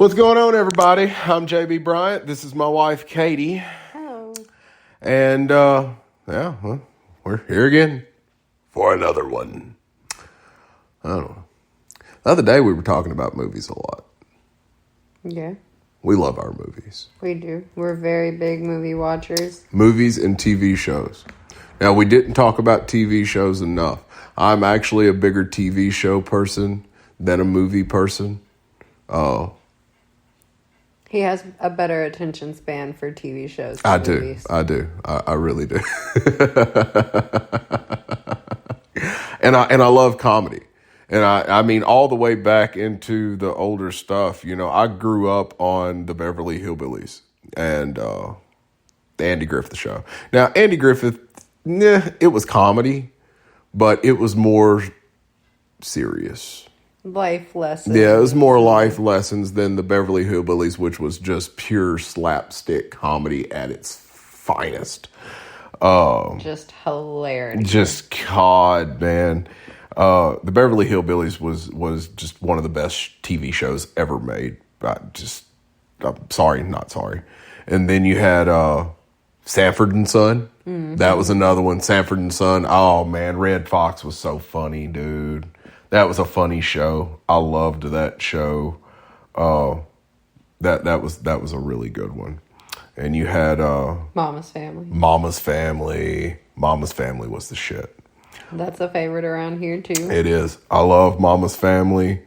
What's going on, everybody? I'm JB Bryant. This is my wife, Katie. Oh. And, we're here again for another one. I don't know. The other day, we were talking about movies a lot. Yeah. We love our movies. We do. We're very big movie watchers. Movies and TV shows. Now, we didn't talk about TV shows enough. I'm actually a bigger TV show person than a movie person. He has a better attention span for TV shows. I movies. do. I really do. and I love comedy. And I mean, all the way back into the older stuff, you know, I grew up on the Beverly Hillbillies and the Andy Griffith Show. Now, Andy Griffith, it was comedy, but it was more serious. Life lessons. Yeah, it was more life lessons than the Beverly Hillbillies, which was just pure slapstick comedy at its finest. Just hilarious. Just God, man. The Beverly Hillbillies was just one of the best TV shows ever made. I'm sorry, not sorry. And then you had Sanford and Son. Mm-hmm. That was another one. Sanford and Son. Oh man, Red Fox was so funny, dude. That was a funny show. I loved that show. That was a really good one. And you had Mama's Family. Mama's Family. Mama's Family was the shit. That's a favorite around here too. It is. I love Mama's Family.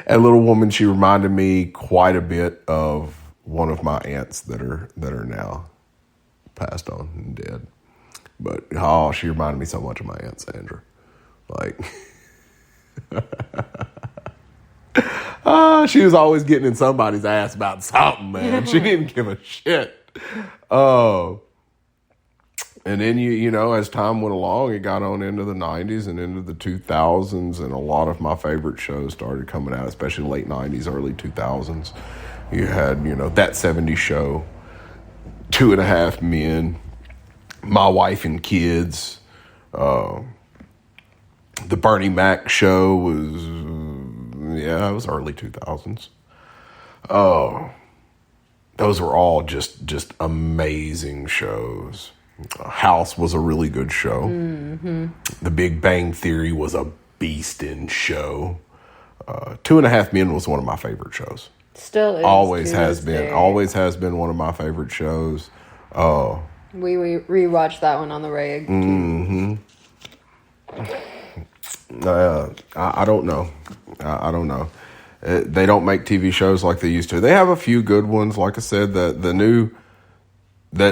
That little woman, she reminded me quite a bit of one of my aunts that are now passed on and dead. But she reminded me so much of my Aunt Sandra. Like, she was always getting in somebody's ass about something, man. She didn't give a shit. And then, you know, as time went along, it got on into the 90s and into the 2000s, and a lot of my favorite shows started coming out, especially late 90s, early 2000s. You had, you know, That 70s Show, 2.5 Men, My Wife and Kids, the Bernie Mac Show was, it was early 2000s. Those were all just amazing shows. House was a really good show. Mm-hmm. The Big Bang Theory was a beastin' show. 2.5 Men was one of my favorite shows. Still is. Always has been. Always has been one of my favorite shows. We rewatched that one on the rig. Mm-hmm. I don't know. I don't know. They don't make TV shows like they used to. They have a few good ones. Like I said, that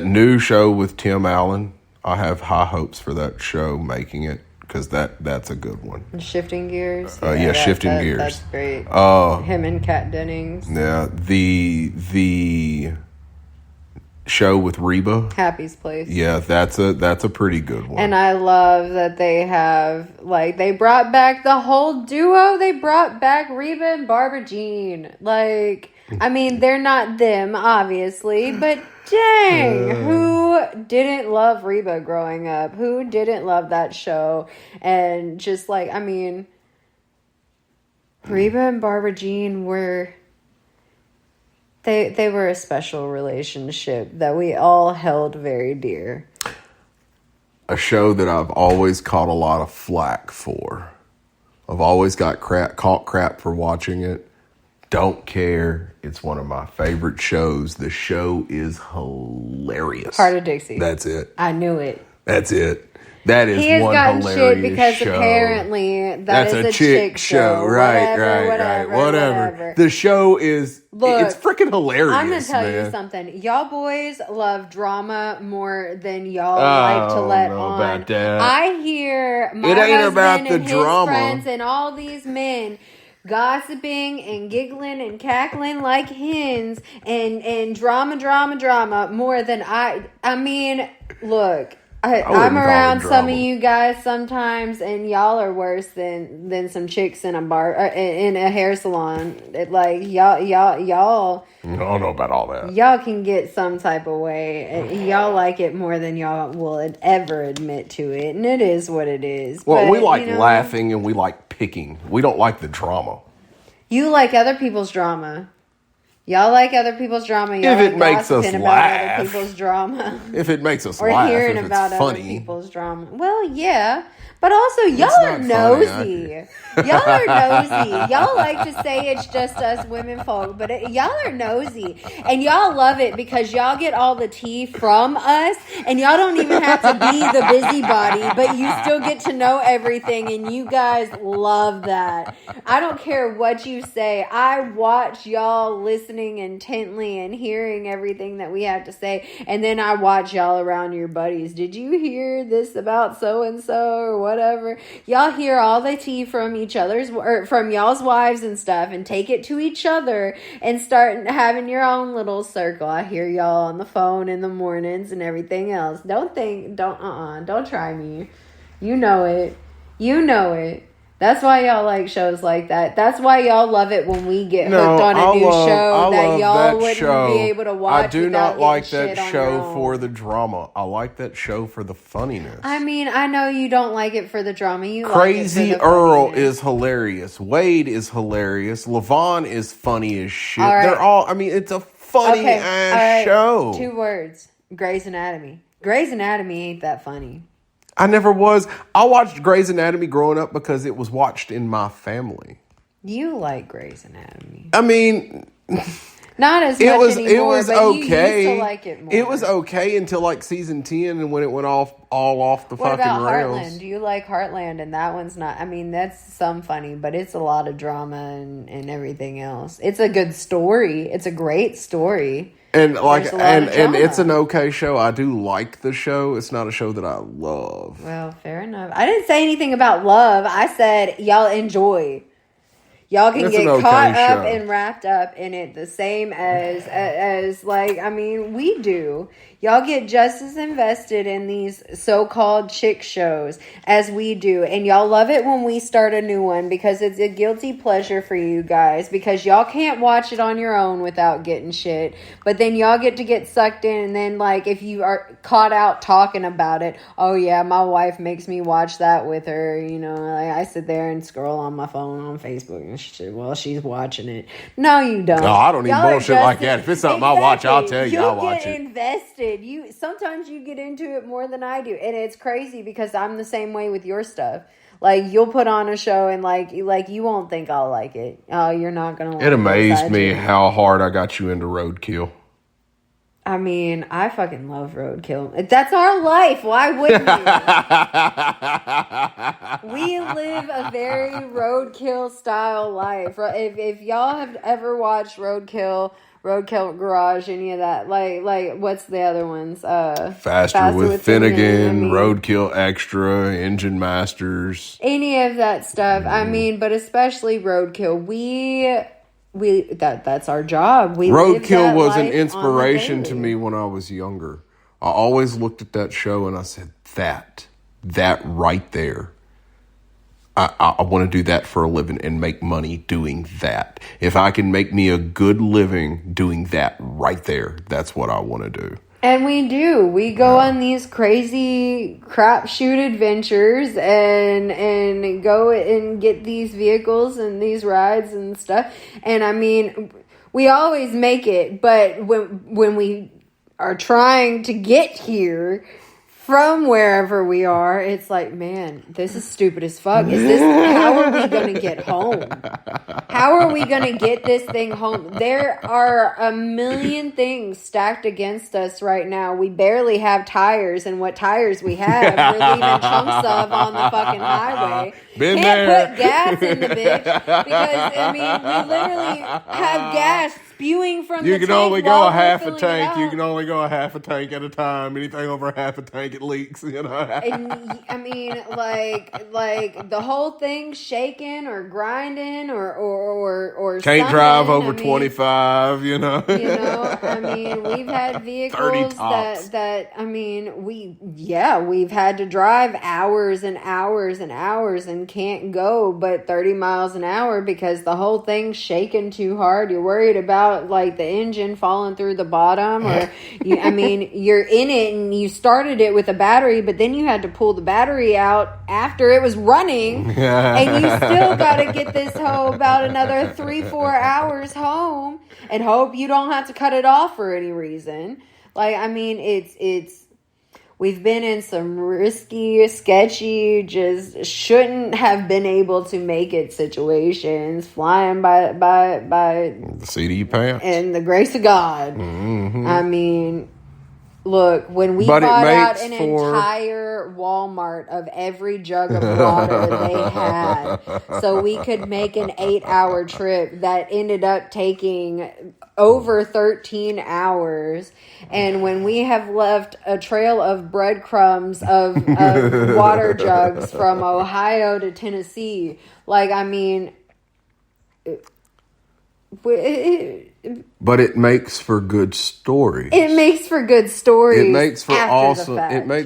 new show with Tim Allen, I have high hopes for that show making it, because that's a good one. Shifting Gears. Shifting Gears. That's great. Him and Kat Dennings. Yeah, the show with Reba, Happy's Place. Yeah, that's a pretty good one. And I love that they have, like, they brought back the whole duo. They brought back Reba and Barbara Jean. Like, I mean, they're not them, obviously, but dang, who didn't love Reba growing up? Who didn't love that show? And just like, I mean, Reba and Barbara Jean were... They were a special relationship that we all held very dear. A show that I've always caught a lot of flack for. I've always got caught crap for watching it. Don't care. It's one of my favorite shows. The show is hilarious. Heart of Dixie. That's it. I knew it. That's it. That is he has one gotten hilarious shit because show. Apparently that's a chick show. Right. Whatever. The show is, it's freaking hilarious. I'm going to tell you something. Y'all boys love drama more than y'all like to let on. About that. I hear my husband and his friends and all these men gossiping and giggling and cackling like hens and drama more than I mean, look, I'm around some of you guys sometimes, and y'all are worse than some chicks in a bar in a hair salon. Like y'all. I don't know about all that. Y'all can get some type of way. Y'all like it more than y'all will ever admit to it, and it is what it is. Well, we like laughing and we like picking. We don't like the drama. You like other people's drama. Y'all like other people's drama. Y'all if like it makes us about laugh. Other people's drama. If it makes us or laugh. hearing if about it's other funny. people's drama. Well, yeah. But also, y'all are nosy. Y'all are nosy. Y'all like to say it's just us women folk, but y'all are nosy. And y'all love it because y'all get all the tea from us, and y'all don't even have to be the busybody, but you still get to know everything, and you guys love that. I don't care what you say. I watch y'all listening intently and hearing everything that we have to say, and then I watch y'all around your buddies. Did you hear this about so-and-so or whatever? Y'all hear all the tea from each other's or from y'all's wives and stuff, and take it to each other and start having your own little circle. I hear y'all on the phone in the mornings and everything else. Don't try me. You know it. That's why y'all like shows like that. That's why y'all love it when we get hooked on a new show that y'all wouldn't be able to watch. I do not like that show for the drama. I like that show for the funniness. I mean, I know you don't like it for the drama. You Crazy like it for the Earl funniness. is hilarious. Wade is hilarious. Levon is funny as shit. All right. They're all. I mean, it's a funny ass show. 2 words: Grey's Anatomy. Grey's Anatomy ain't that funny. I never was. I watched Grey's Anatomy growing up because it was watched in my family. You like Grey's Anatomy. I mean, not as much anymore, it was but okay. you used to like it more. It was okay until like season 10, and when it went all off the what fucking about rails. Heartland? Do you like Heartland? And that one's not. I mean, that's some funny, but it's a lot of drama and everything else. It's a good story. It's a great story. And like and it's an okay show. I do like the show. It's not a show that I love. Well, fair enough. I didn't say anything about love. I said y'all enjoy. Y'all can get caught up and wrapped up in it the same as like, I mean, we do. Y'all get just as invested in these so-called chick shows as we do. And y'all love it when we start a new one because it's a guilty pleasure for you guys because y'all can't watch it on your own without getting shit. But then y'all get sucked in, and then like if you are caught out talking about it, oh yeah, my wife makes me watch that with her. You know, like I sit there and scroll on my phone on Facebook and shit while she's watching it. No, you don't. No, I don't even bullshit like that. If it's something I watch, I'll tell you I watch it. You get invested. Sometimes you get into it more than I do, and it's crazy because I'm the same way with your stuff. Like you'll put on a show and like you won't think I'll like it. Oh, you're not gonna like it. It amazed me how hard I got you into roadkill. I mean, I fucking love roadkill. That's our life. Why wouldn't we? We live a very roadkill style life. If y'all have ever watched Roadkill Garage, any of that, like what's the other ones? Faster with Finnegan, Roadkill Extra, Engine Masters, any of that stuff. I mean, but especially Roadkill. That's our job. Roadkill was an inspiration to me when I was younger. I always looked at that show and I said, that right there. I want to do that for a living and make money doing that. If I can make me a good living doing that right there, that's what I want to do. And we do. We go on these crazy crapshoot adventures and go and get these vehicles and these rides and stuff. And I mean, we always make it, but when we are trying to get here from wherever we are, it's like, man, this is stupid as fuck. How are we going to get home? How are we going to get this thing home? There are a million things stacked against us right now. We barely have tires, and what tires we have, we're leaving chunks of on the fucking highway. Can't put gas in the bitch because, I mean, we literally have gas spewing from the tank. You can only go a half a tank. You can only go a half a tank at a time. Anything over half a tank, it leaks, you know. And I mean, like the whole thing shaking or grinding or can't drive over 25, you know. I mean, we've had vehicles that I mean, we've had to drive hours and hours and hours and can't go but 30 miles an hour because the whole thing's shaking too hard. You're worried about like the engine falling through the bottom, or I mean, you're in it and you started it with a battery, but then you had to pull the battery out after it was running, and you still got to get this hoe about another 3-4 hours home and hope you don't have to cut it off for any reason. Like, I mean, it's we've been in some risky, sketchy, just shouldn't have been able to make it situations, flying by the seat of your pants and the grace of God. Mm-hmm. I mean, look, when we bought out an entire Walmart of every jug of water they had, so we could make an 8-hour trip that ended up taking over 13 hours. And when we have left a trail of breadcrumbs of water jugs from Ohio to Tennessee, like, I mean, but it makes for good stories. It makes for good stories. It makes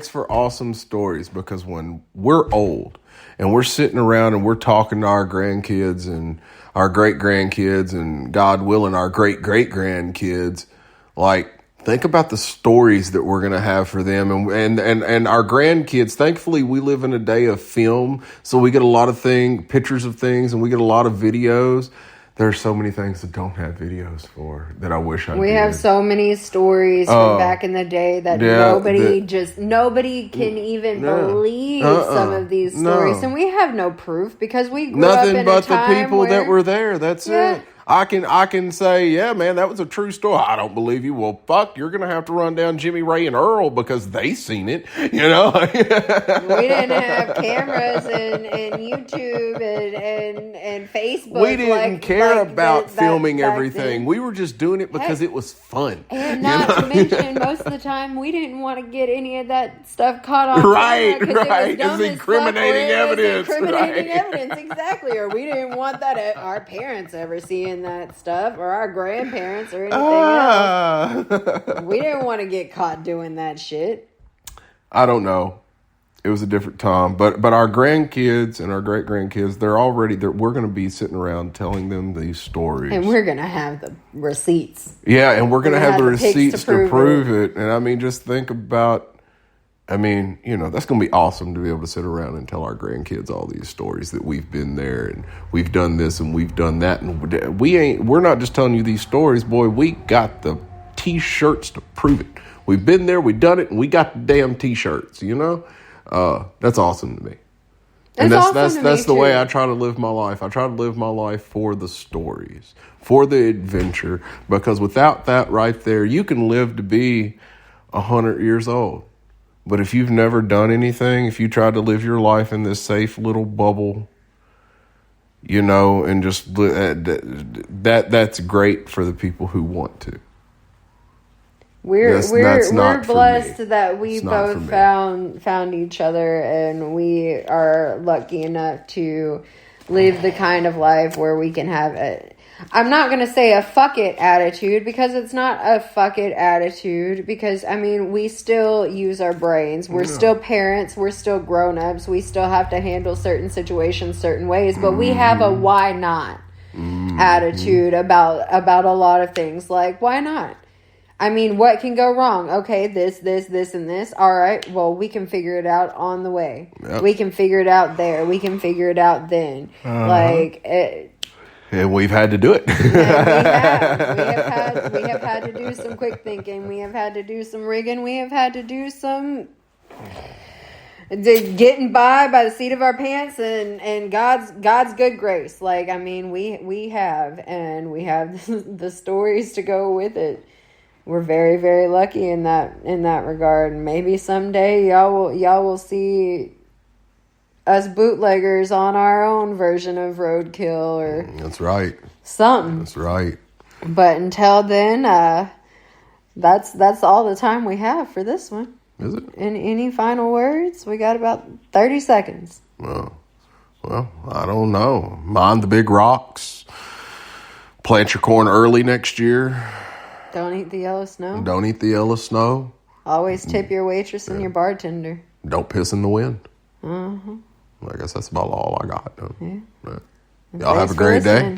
for awesome stories, because when we're old and we're sitting around and we're talking to our grandkids and our great grandkids and, God willing, our great great grandkids, like, think about the stories that we're going to have for them and our grandkids. Thankfully, we live in a day of film, so we get a lot of pictures of things, and we get a lot of videos. There are so many things that don't have videos for that I wish I did. We have so many stories from back in the day that nobody can even believe some of these stories. And we have no proof because we grew up in a time Nothing but the people that were there. That's it. I can say, yeah, man, that was a true story. I don't believe you. Well, fuck, you're going to have to run down Jimmy Ray and Earl because they seen it, you know? We didn't have cameras and YouTube and Facebook. We didn't care about filming everything. Then. We were just doing it because it was fun. And not to mention, most of the time, we didn't want to get any of that stuff caught on camera. Right. It was incriminating evidence. Incriminating evidence, exactly. Or we didn't want that our parents ever seeing that stuff, or our grandparents, or anything else. We didn't want to get caught doing that shit. I don't know. It was a different time, but our grandkids and our great grandkids, we're going to be sitting around telling them these stories, and we're going to have the receipts. Yeah, and we're going to have the receipts to prove it. And I mean, just think about. I mean, you know, that's going to be awesome to be able to sit around and tell our grandkids all these stories that we've been there and we've done this and we've done that. And we're not just telling you these stories, boy, we got the T-shirts to prove it. We've been there, we've done it, and we got the damn T-shirts, you know? That's awesome to me. And that's the way I try to live my life. I try to live my life for the stories, for the adventure, because without that right there, you can live to be 100 years old. But if you've never done anything, if you try to live your life in this safe little bubble, you know, and just that's great for the people who want to. We're blessed that we both found each other, and we are lucky enough to live the kind of life where we can have I'm not going to say a fuck it attitude, because it's not a fuck it attitude, because, I mean, we still use our brains. We're still parents. We're still grown-ups. We still have to handle certain situations certain ways, but we have a why not attitude about a lot of things. Like, why not? I mean, what can go wrong? Okay, this, and this. All right, well, we can figure it out on the way. Yep. We can figure it out there. We can figure it out then. And we've had to do it. We have had to do some quick thinking. We have had to do some rigging. We have had to do some getting by the seat of our pants and God's good grace. Like, I mean, we have the stories to go with it. We're very, very lucky in that regard. And maybe someday y'all will see us bootleggers on our own version of roadkill, or that's right, something. That's right. But until then, that's all the time we have for this one. Is it? Any final words? We got about 30 seconds. Well, I don't know. Mind the big rocks. Plant your corn early next year. Don't eat the yellow snow. Don't eat the yellow snow. Always tip your waitress and your bartender. Don't piss in the wind. Mm-hmm. I guess that's about all I got. Yeah. Y'all have a great day.